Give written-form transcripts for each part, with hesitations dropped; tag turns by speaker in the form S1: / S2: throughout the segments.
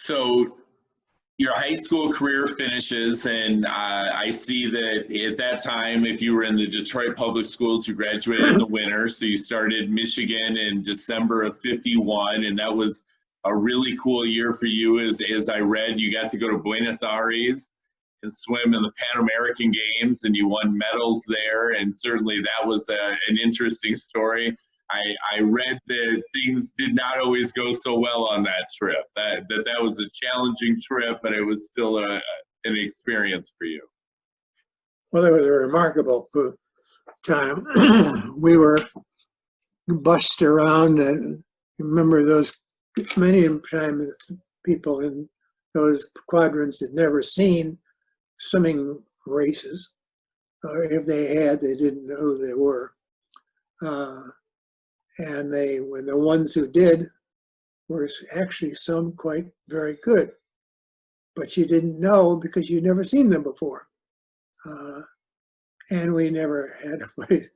S1: So your high school career finishes, and I see that at that time, if you were in the Detroit public schools, you graduated in the winter. So you started Michigan in December of '51, and that was a really cool year for you. As I read, you got to go to Buenos Aires and swim in the Pan American Games, and you won medals there. And certainly that was an interesting story. I read that things did not always go so well on that trip. That was a challenging trip, but it was still an experience for you.
S2: Well, it was a remarkable time. We were bussed around, and remember those many times people in those quadrants had never seen swimming races, or if they had, they didn't know who they were. And when the ones who did were actually some quite very good, but you didn't know because you'd never seen them before. And we never had a place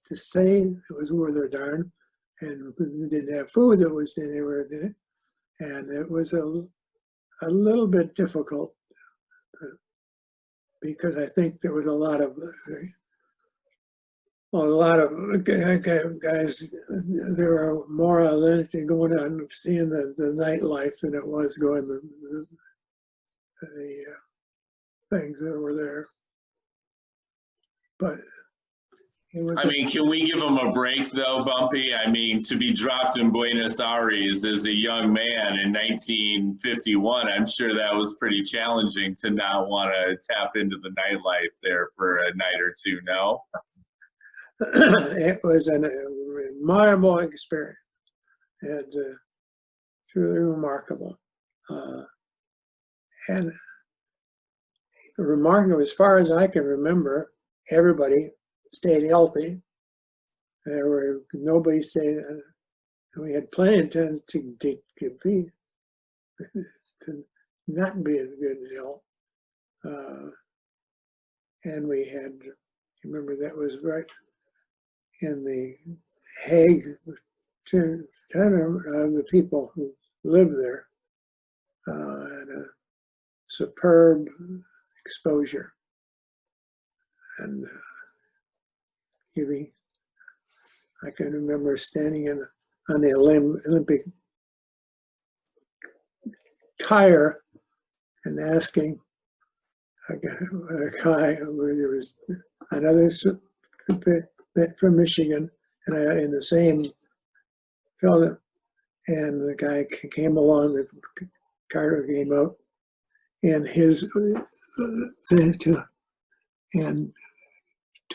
S2: to say it was worth a darn, and we didn't have food that was anywhere in it. And it was a little bit difficult because I think there was a lot of guys, there were more than going on seeing the nightlife than it was going the things that were there. But it was.
S1: I mean, can we give them a break though, Bumpy? I mean, to be dropped in Buenos Aires as a young man in 1951, I'm sure that was pretty challenging to not want to tap into the nightlife there for a night or two, no?
S2: It was a remarkable experience, and truly remarkable. And remarkable, as far as I can remember, everybody stayed healthy. There were nobody saying, we had plenty of times to be to not be in good health. And we had, remember that was right in the Hague, to the people who lived there, and a superb exposure. And I can remember standing on the Olympic tire and asking a guy, there was another from Michigan, and in the same fella, and the guy came along, the Carter came out, and his thing to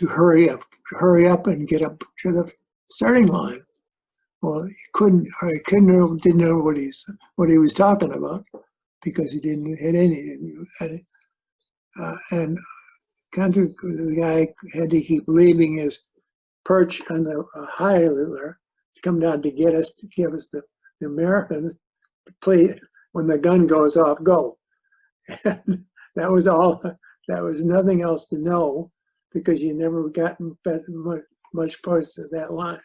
S2: hurry up and get up to the starting line. Well, didn't know what he was talking about because he didn't hit any. And the guy had to keep leaving his perch on the high there to come down to get us, to give us the Americans to play when the gun goes off, go. And that was all. That was nothing else to know because you never gotten much parts of that line.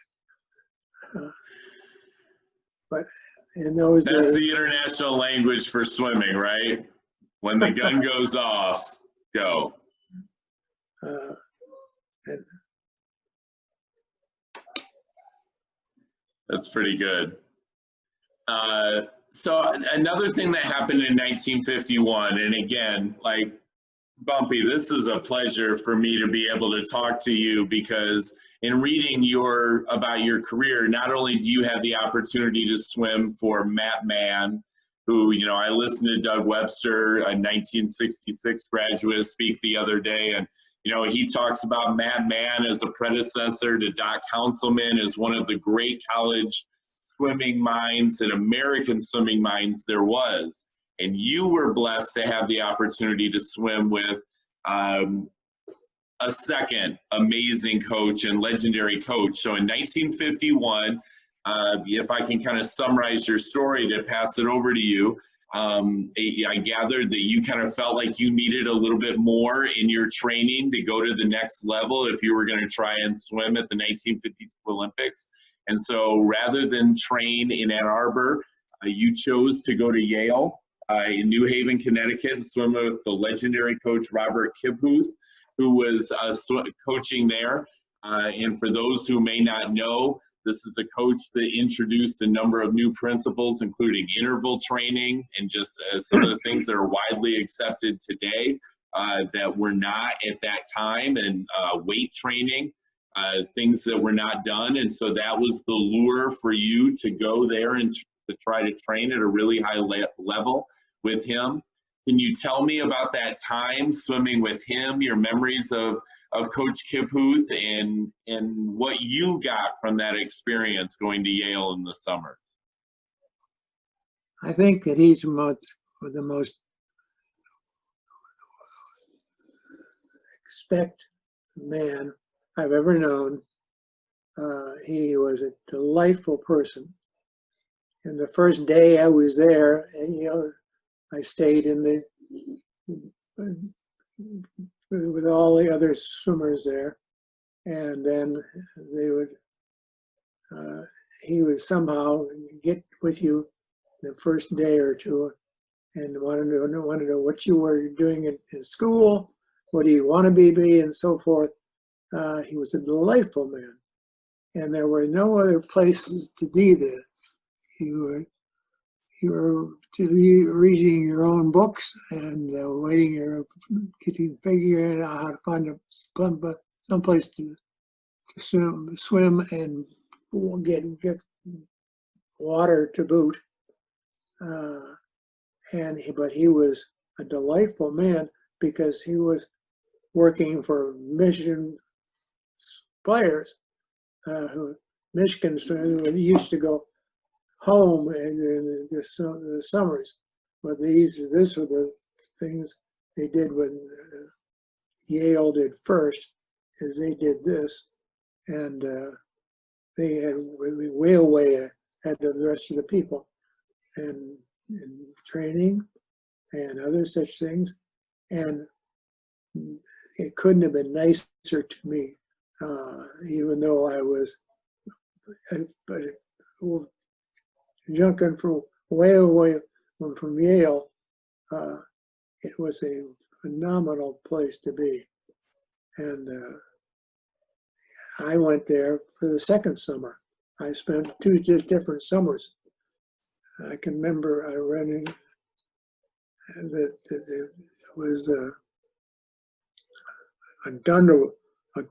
S2: But in those
S1: That's
S2: days,
S1: the international language for swimming, right? When the gun goes off, go.
S2: And
S1: that's pretty good. So another thing that happened in 1951, and again, like Bumpy, this is a pleasure for me to be able to talk to you because in reading about your career, not only do you have the opportunity to swim for Matt Mann, who, I listened to Doug Webster, a 1966 graduate, speak the other day, and he talks about Matt Mann as a predecessor to Doc Councilman, as one of the great college swimming minds and American swimming minds there was. And you were blessed to have the opportunity to swim with a second amazing coach and legendary coach. So in 1951, if I can kind of summarize your story to pass it over to you, I gathered that you kind of felt like you needed a little bit more in your training to go to the next level if you were going to try and swim at the 1952 Olympics. And so rather than train in Ann Arbor, you chose to go to Yale. in New Haven, Connecticut, and swim with the legendary Coach Robert Kiphuth, who was coaching there. And for those who may not know, this is a coach that introduced a number of new principles, including interval training and just some of the things that are widely accepted today that were not at that time, and weight training, things that were not done. And so that was the lure for you to go there and to try to train at a really high level with him. Can you tell me about that time swimming with him, your memories of Coach Kiphuth, and what you got from that experience going to Yale in the summers?
S2: I think that he's the most respect man I've ever known. He was a delightful person. And the first day I was there, and I stayed in with all the other swimmers there, and then he would somehow get with you the first day or two and wanted to know what you were doing in school, what do you want to be, and so forth. He was a delightful man, and there were no other places to be there. You were reading your own books and figuring out how to find some place to swim and get water to boot. But he was a delightful man because he was working for Michigan players Michigan used to go home in the summers, but this were the things they did when Yale did first, is they did this, and they had way ahead of the rest of the people, and training and other such things, and it couldn't have been nicer to me, even though I was junking from way away from Yale. It was a phenomenal place to be. And I went there for the second summer. I spent 2 different summers. I can remember I ran in, that it was a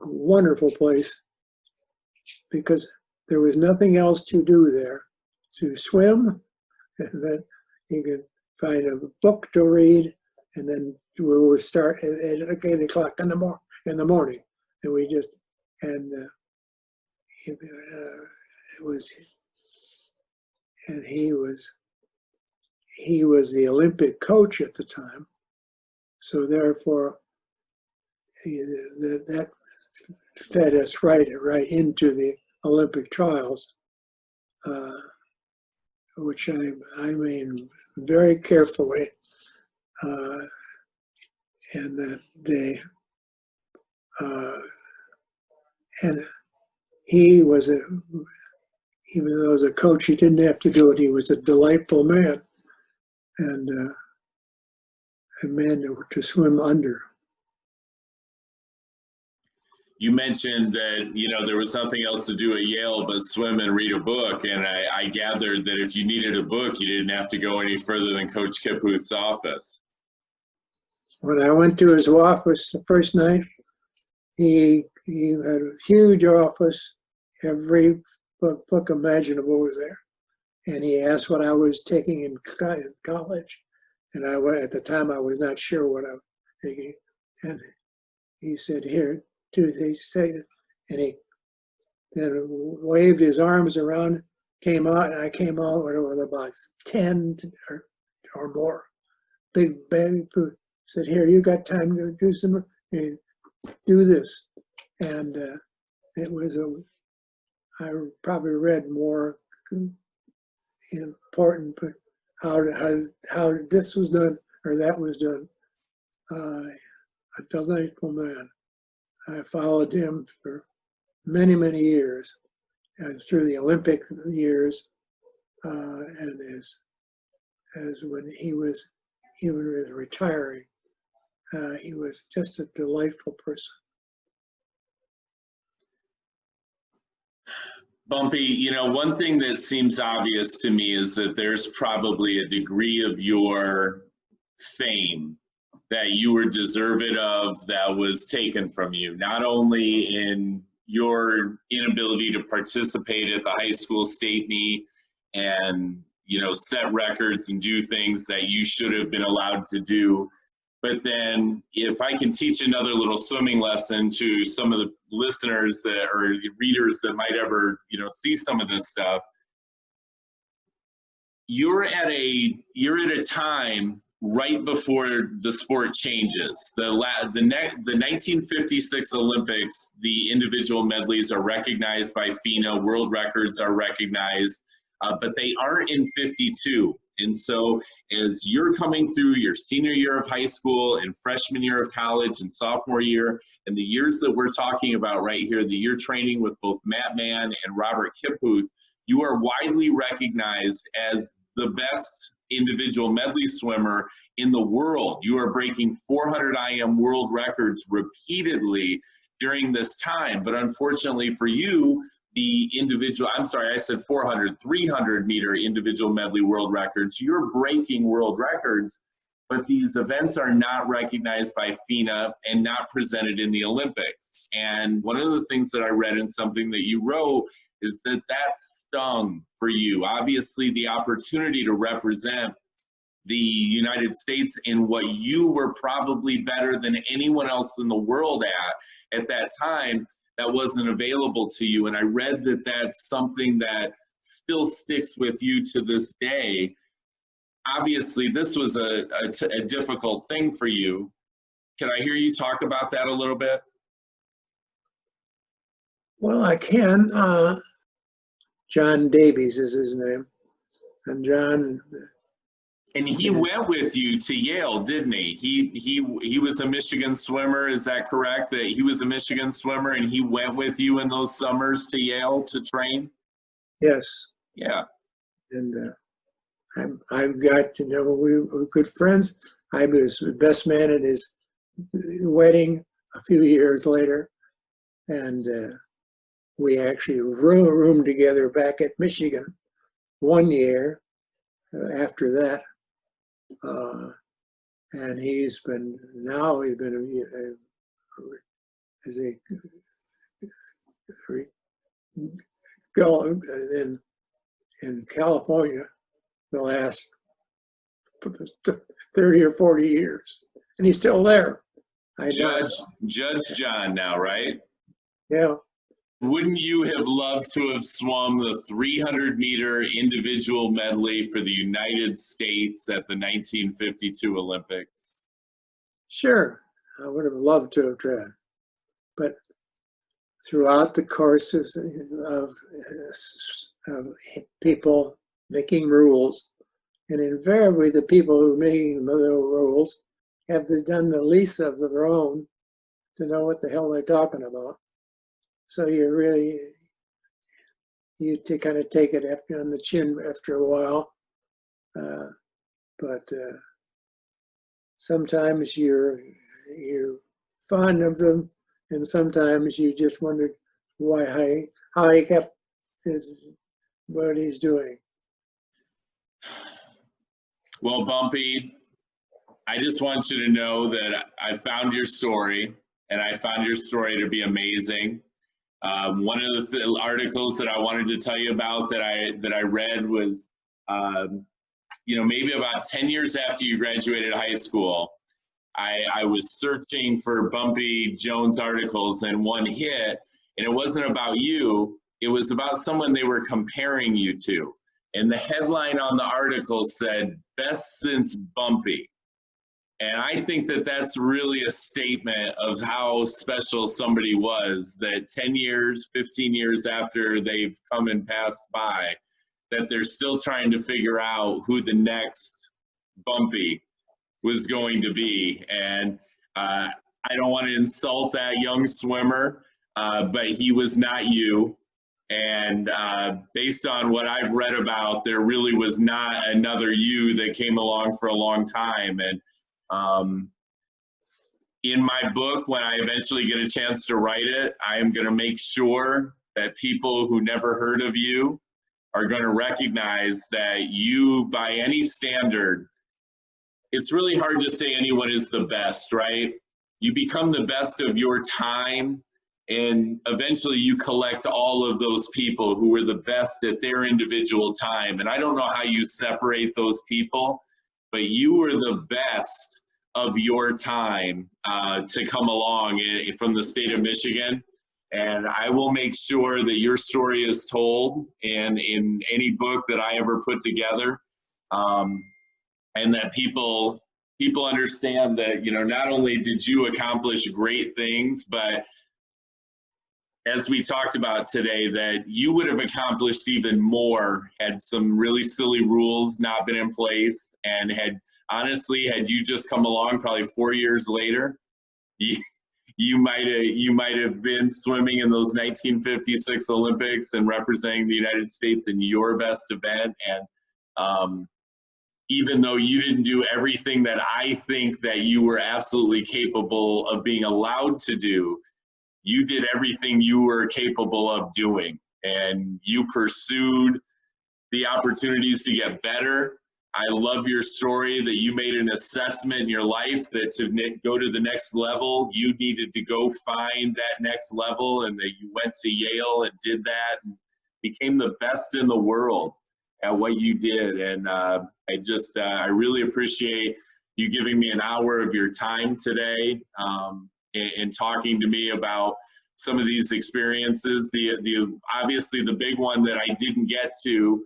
S2: wonderful place because there was nothing else to do there. To swim, and then you could find a book to read, and then we would start at 8 o'clock in the morning, and we just it was, and he was the Olympic coach at the time, so therefore that fed us right into the Olympic trials. Which I mean very carefully, and that day. And he was even though as a coach he didn't have to do it, he was a delightful man, and a man to swim under.
S1: You mentioned that, there was nothing else to do at Yale but swim and read a book. And I gathered that if you needed a book, you didn't have to go any further than Coach Kiphuth's office.
S2: When I went to his office the first night, he had a huge office. Every book imaginable was there. And he asked what I was taking in college. And at the time, I was not sure what I was taking. And he said, "Here, they say," and he then waved his arms around, came out, and I came out with about 10 or more big baby food. Said, "Here, you got time to do some, do this," and it was I probably read more important, but how this was done or that was done. A delightful man. I followed him for many, many years, and through the Olympic years, and as when he was retiring. He was just a delightful person.
S1: Bumpy, you know, one thing that seems obvious to me is that there's probably a degree of your fame that you were deserved of that was taken from you, not only in your inability to participate at the high school state meet and, you know, set records and do things that you should have been allowed to do, but then if I can teach another little swimming lesson to some of the listeners that or readers that might ever, you know, see some of this stuff, you're at a time right before the sport changes. The 1956 Olympics, the individual medleys are recognized by FINA, world records are recognized, but they aren't in 52. And so as you're coming through your senior year of high school and freshman year of college and sophomore year, and the years that we're talking about right here, the year training with both Matt Mann and Robert Kiphuth, you are widely recognized as the best individual medley swimmer in the world. You are breaking 400 IM world records repeatedly during this time. But unfortunately for you, the individual, I'm sorry, I said 400, 300 meter individual medley world records. You're breaking world records, but these events are not recognized by FINA and not presented in the Olympics. And one of the things that I read in something that you wrote is that stung for you. Obviously, the opportunity to represent the United States in what you were probably better than anyone else in the world at that time, that wasn't available to you. And I read that that's something that still sticks with you to this day. Obviously, this was a difficult thing for you. Can I hear you talk about that a little bit?
S2: Well, I can. John Davies is his name. And John.
S1: And he went with you to Yale, didn't he? He was a Michigan swimmer. Is that correct? That he was a Michigan swimmer and he went with you in those summers to Yale to train?
S2: Yes.
S1: Yeah.
S2: And I've got to know we were good friends. I was the best man at his wedding a few years later. And we actually roomed together back at Michigan one year after that. And he's been as a in California the last 30 or 40 years, and he's still there.
S1: Judge John now, right?
S2: Yeah.
S1: Wouldn't you have loved to have swum the 300-meter individual medley for the United States at the 1952 Olympics?
S2: Sure, I would have loved to have tried. But throughout the course of people making rules, and invariably the people who are making the rules have done the least of their own to know what the hell they're talking about. So you kind of take it on the chin after a while. But sometimes you're fond of them, and sometimes you just wondered how he kept what he's doing.
S1: Well, Bumpy, I just want you to know that I found your story, and I found your story to be amazing. One of the articles that I wanted to tell you about that I read was, maybe about 10 years after you graduated high school, I was searching for Bumpy Jones articles, and one hit, and it wasn't about you, it was about someone they were comparing you to. And the headline on the article said, "Best since Bumpy." And I think that that's really a statement of how special somebody was, that 10 years, 15 years after they've come and passed by, that they're still trying to figure out who the next Bumpy was going to be. And I don't want to insult that young swimmer, but he was not you. And based on what I've read about, there really was not another you that came along for a long time. And in my book, when I eventually get a chance to write it, I am going to make sure that people who never heard of you are going to recognize that you, by any standard, it's really hard to say anyone is the best, right? You become the best of your time, and eventually you collect all of those people who were the best at their individual time. And I don't know how you separate those people, but you were the best of your time to come along from the state of Michigan. And I will make sure that your story is told and in any book that I ever put together. And that people understand that, you know, not only did you accomplish great things, but as we talked about today, that you would have accomplished even more had some really silly rules not been in place, and had you just come along probably 4 years later, you might have been swimming in those 1956 Olympics and representing the United States in your best event. And even though you didn't do everything that I think that you were absolutely capable of being allowed to do, you did everything you were capable of doing, and you pursued the opportunities to get better. I love your story that you made an assessment in your life that to go to the next level, you needed to go find that next level, and that you went to Yale and did that and became the best in the world at what you did. And I really appreciate you giving me an hour of your time today and talking to me about some of these experiences. Obviously the big one that I didn't get to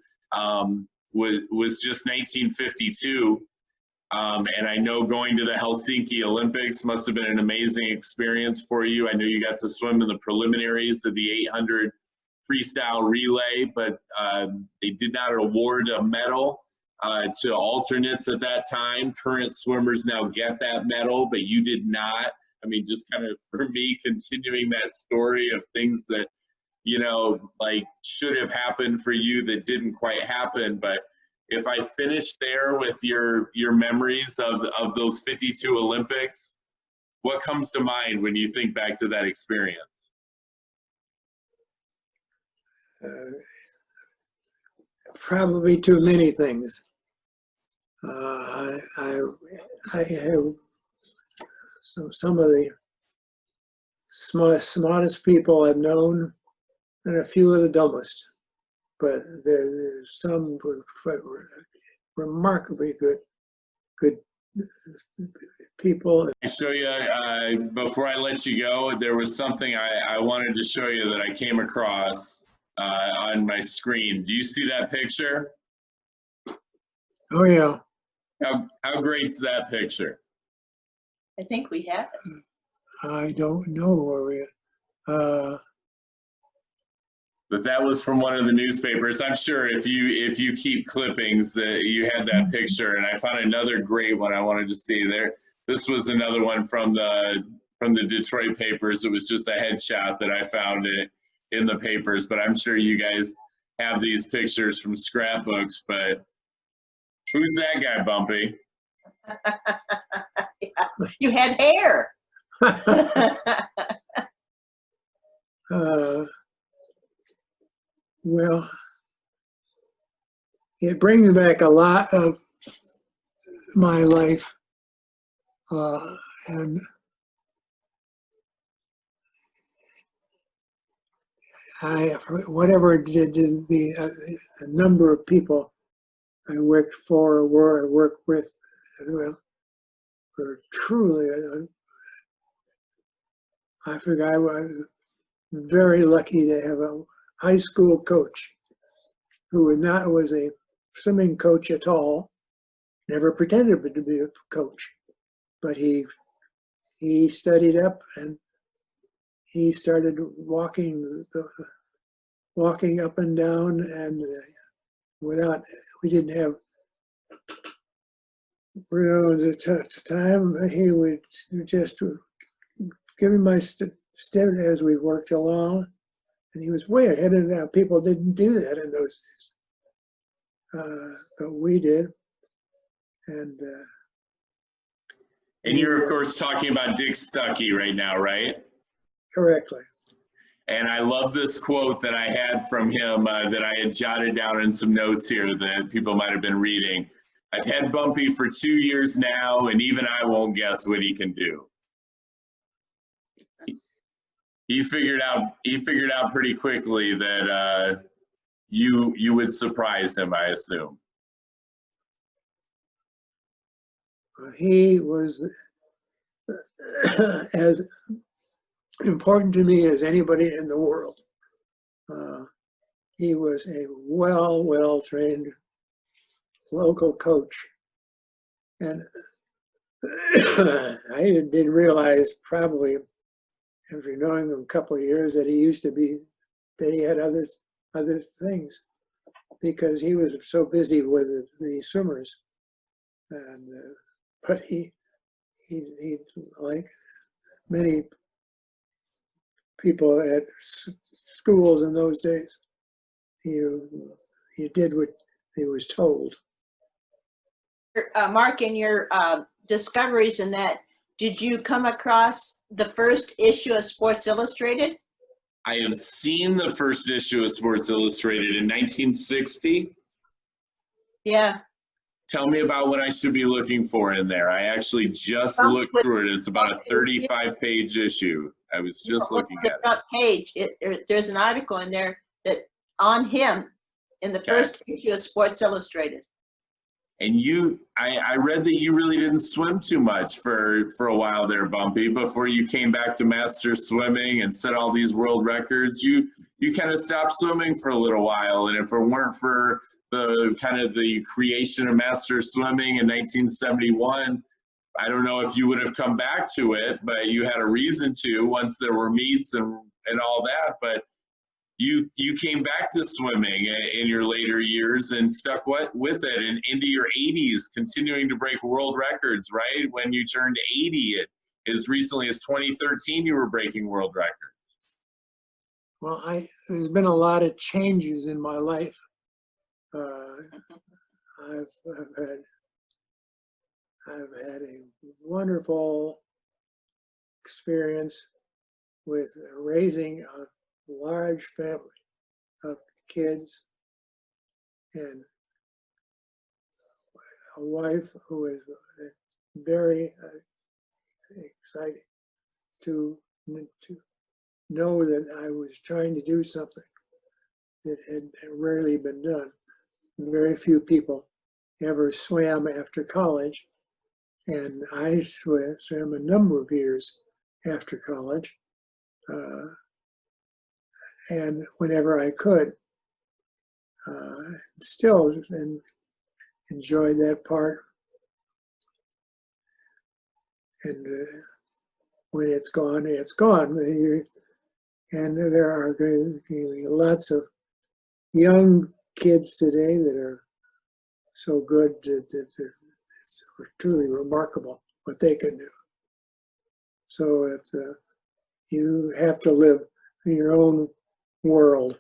S1: was just 1952. And I know going to the Helsinki Olympics must have been an amazing experience for you. I know you got to swim in the preliminaries of the 800 freestyle relay, but they did not award a medal to alternates at that time. Current swimmers now get that medal, but you did not. I mean, just kind of for me, continuing that story of things that, you know, like should have happened for you that didn't quite happen. But if I finish there with your memories of those 52 Olympics, what comes to mind when you think back to that experience?
S2: Probably too many things. I have some of the smartest people I've known, and a few of the dumbest. But there's some remarkably good people.
S1: I show you before I let you go. There was something I wanted to show you that I came across on my screen. Do you see that picture?
S2: Oh yeah.
S1: How great's that picture?
S3: I think we have it.
S2: I don't know where we.
S1: But that was from one of the newspapers. I'm sure if you keep clippings that you had that picture. And I found another great one I wanted to see there. This was another one from the Detroit papers. It was just a headshot that I found it in the papers. But I'm sure you guys have these pictures from scrapbooks. But who's that guy, Bumpy?
S3: Yeah. You had hair.
S2: Well, it brings back a lot of my life, and whatever did the number of people I worked for or worked with as well were truly, I forgot, I was very lucky to have a high school coach who was a swimming coach at all, never pretended to be a coach, but he studied up and he started walking up and down, and we didn't have railroads at the time. He would just give me my step as we worked along, And he was way ahead of that. People didn't do that in those days. But we did. And
S1: you're, of course, talking about Dick Stuckey right now, right?
S2: correctly.
S1: And I love this quote that I had from him that I had jotted down in some notes here that people might have been reading. I've had Bumpy for 2 years now, and even I won't guess what he can do. He figured out pretty quickly that you would surprise him, I assume.
S2: He was as important to me as anybody in the world. He was a well-trained local coach. And I didn't realize, probably after knowing him a couple of years, that he had other things, because he was so busy with the swimmers. And but he like many people at schools in those days, he did what he was told.
S3: Mark, in your discoveries in that, did you come across the first issue of Sports Illustrated?
S1: I have seen the first issue of Sports Illustrated in 1960.
S3: Yeah.
S1: Tell me about what I should be looking for in there. I actually just looked through it. It's about a 35-page issue. I was just looking at it.
S3: Front page. There's an article in there that on him in the first issue of Sports Illustrated.
S1: And I read that you really didn't swim too much for a while there, Bumpy, before you came back to master swimming and set all these world records. You kind of stopped swimming for a little while, and if it weren't for the creation of master swimming in 1971, I don't know if you would have come back to it, but you had a reason to once there were meets and all that. But you came back to swimming in your later years and stuck with it and into your 80s, continuing to break world records, right? When you turned 80, as recently as 2013, you were breaking world records.
S2: Well, there's been a lot of changes in my life. I've had a wonderful experience with raising a large family of kids and a wife who is very excited to know that I was trying to do something that had rarely been done. Very few people ever swam after college, and I swam a number of years after college. And whenever I could, still enjoyed that part. And when it's gone, it's gone. And there are lots of young kids today that are so good that it's truly remarkable what they can do. So you have to live in your own world